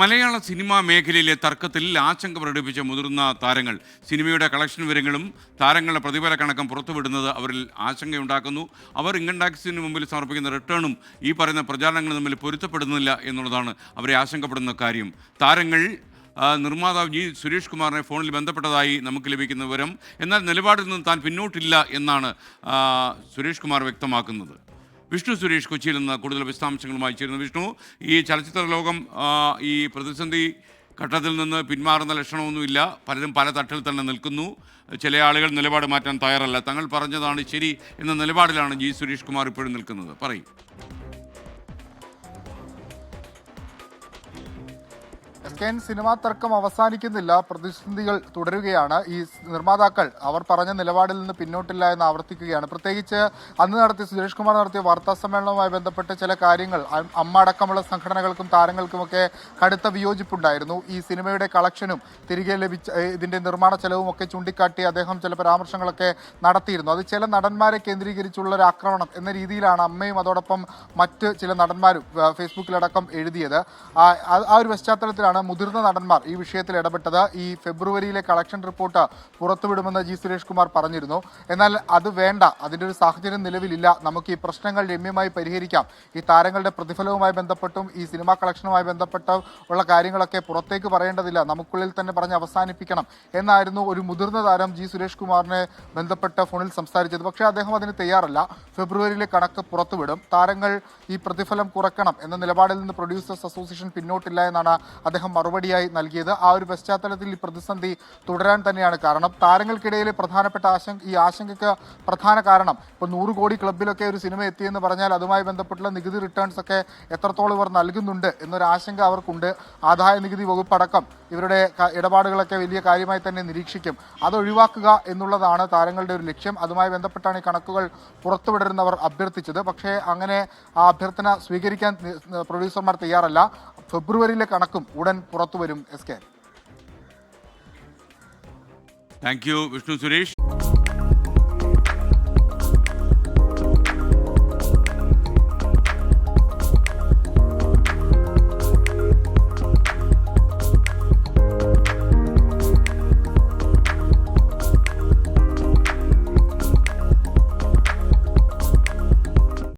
മലയാള cinema മേഖലയിലെ തർക്കത്തിൽ ആശങ്ക പ്രകടിപ്പിച്ച മുതിർന്ന താരങ്ങൾ സിനിമയുടെ കളക്ഷൻ വിവരങ്ങളും താരങ്ങളുടെ പ്രതിഫല കണക്കും പുറത്തുവിടുന്നത് അവരിൽ ആശങ്കയുണ്ടാക്കുന്നു. അവർ ഇൻകം ടാക്സിന് മുമ്പിൽ സമർപ്പിക്കുന്ന റിട്ടേണും ഈ പറയുന്ന പ്രചാരണങ്ങളും തമ്മിൽ പൊരുത്തപ്പെടുന്നില്ല എന്നുള്ളതാണ് അവരെ ആശങ്കപ്പെടുന്ന കാര്യം. താരങ്ങൾ നിർമ്മാതാവ് ജി സുരേഷ് കുമാറിനെ ഫോണിൽ ബന്ധപ്പെട്ടതായി നമുക്ക് ലഭിക്കുന്ന വിവരം. എന്നാൽ നിലപാടിൽ നിന്ന് താൻ പിന്നോട്ടില്ല എന്നാണ് സുരേഷ് കുമാർ വ്യക്തമാക്കുന്നത്. വിഷ്ണു സുരേഷ് കൊച്ചിയിൽ നിന്ന് കൂടുതൽ വിശദാംശങ്ങളുമായി ചേരുന്നു. വിഷ്ണു, ഈ ചലച്ചിത്ര ലോകം ഈ പ്രതിസന്ധി ഘട്ടത്തിൽ നിന്ന് പിന്മാറുന്ന ലക്ഷണമൊന്നുമില്ല. പലരും പല തട്ടിൽ തന്നെ നിൽക്കുന്നു. ചില ആളുകൾ നിലപാട് മാറ്റാൻ തയ്യാറല്ല. തങ്ങൾ പറഞ്ഞതാണ് ശരി എന്ന നിലപാടിലാണ് ജി സുരേഷ് കുമാർ ഇപ്പോഴും നിൽക്കുന്നത്. പറയും. സിനിമാ തർക്കം അവസാനിക്കുന്നില്ല, പ്രതിസന്ധികൾ തുടരുകയാണ്. ഈ നിർമ്മാതാക്കൾ അവർ പറഞ്ഞ നിലപാടിൽ നിന്ന് പിന്നോട്ടില്ല എന്ന് ആവർത്തിക്കുകയാണ്. പ്രത്യേകിച്ച് അന്ന് നടത്തിയ സുരേഷ് കുമാർ നടത്തിയ വാർത്താ സമ്മേളനവുമായി ബന്ധപ്പെട്ട് ചില കാര്യങ്ങൾ അമ്മ അടക്കമുള്ള സംഘടനകൾക്കും താരങ്ങൾക്കുമൊക്കെ കടുത്ത വിയോജിപ്പുണ്ടായിരുന്നു. ഈ സിനിമയുടെ കളക്ഷനും തിരികെ ലഭിച്ച ഇതിന്റെ നിർമ്മാണ ചെലവും ഒക്കെ ചൂണ്ടിക്കാട്ടി അദ്ദേഹം ചില പരാമർശങ്ങളൊക്കെ നടത്തിയിരുന്നു. അത് ചില നടന്മാരെ കേന്ദ്രീകരിച്ചുള്ള ഒരു ആക്രമണം എന്ന രീതിയിലാണ് അമ്മയും അതോടൊപ്പം മറ്റ് ചില നടന്മാരും ഫേസ്ബുക്കിലടക്കം എഴുതിയത്. ആ ഒരു പശ്ചാത്തലത്തിലാണ് മുതിർന്ന നടന്മാർ ഈ വിഷയത്തിൽ ഇടപെട്ടത്. ഈ ഫെബ്രുവരിയിലെ കളക്ഷൻ റിപ്പോർട്ട് പുറത്തുവിടുമെന്ന് ജി സുരേഷ് കുമാർ പറഞ്ഞിരുന്നു. എന്നാൽ അത് വേണ്ട, അതിൻ്റെ ഒരു സാഹചര്യം നിലവിലില്ല, നമുക്ക് ഈ പ്രശ്നങ്ങൾ രമ്യമായി പരിഹരിക്കാം, ഈ താരങ്ങളുടെ പ്രതിഫലവുമായി ബന്ധപ്പെട്ടും ഈ സിനിമാ കളക്ഷനുമായി ബന്ധപ്പെട്ട് ഉള്ള കാര്യങ്ങളൊക്കെ പുറത്തേക്ക് പറയേണ്ടതില്ല, നമുക്കുള്ളിൽ തന്നെ പറഞ്ഞ് അവസാനിപ്പിക്കണം എന്നായിരുന്നു ഒരു മുതിർന്ന താരം ജി സുരേഷ് കുമാറിനെ ബന്ധപ്പെട്ട ഫോണിൽ സംസാരിച്ചത്. പക്ഷേ അദ്ദേഹം അതിന് തയ്യാറല്ല. ഫെബ്രുവരിയിലെ കണക്ക് പുറത്തുവിടും, താരങ്ങൾ ഈ പ്രതിഫലം കുറയ്ക്കണം എന്ന നിലപാടിൽ നിന്ന് പ്രൊഡ്യൂസേഴ്സ് അസോസിയേഷൻ പിന്നോട്ടില്ല എന്നാണ് അദ്ദേഹം മറുപടിയായി നൽകിയത്. ആ ഒരു പശ്ചാത്തലത്തിൽ ഈ പ്രതിസന്ധി തുടരാൻ തന്നെയാണ് കാരണം. താരങ്ങൾക്കിടയിലെ പ്രധാനപ്പെട്ട ഈ ആശങ്കയ്ക്ക് പ്രധാന കാരണം ഇപ്പോൾ 100 കോടി ക്ലബിലൊക്കെ ഒരു സിനിമ എത്തിയെന്ന് പറഞ്ഞാൽ അതുമായി ബന്ധപ്പെട്ടുള്ള നികുതി റിട്ടേൺസ് ഒക്കെ എത്രത്തോളം ഇവർ നൽകുന്നുണ്ട് എന്നൊരു ആശങ്ക അവർക്കുണ്ട്. ആദായ നികുതി വകുപ്പടക്കം ഇവരുടെ ഇടപാടുകളൊക്കെ വലിയ കാര്യമായി തന്നെ നിരീക്ഷിക്കും. അത് ഒഴിവാക്കുക എന്നുള്ളതാണ് താരങ്ങളുടെ ഒരു ലക്ഷ്യം. അതുമായി ബന്ധപ്പെട്ടാണ് ഈ കണക്കുകൾ പുറത്തുവിടരുന്നവർ അഭ്യർത്ഥിച്ചത്. പക്ഷേ അങ്ങനെ ആ അഭ്യർത്ഥന സ്വീകരിക്കാൻ പ്രൊഡ്യൂസർമാർ തയ്യാറല്ല. ഫെബ്രുവരിയിലെ കണക്കും ഉടൻ പുറത്തുവരും. Thank you Vishnu Suresh.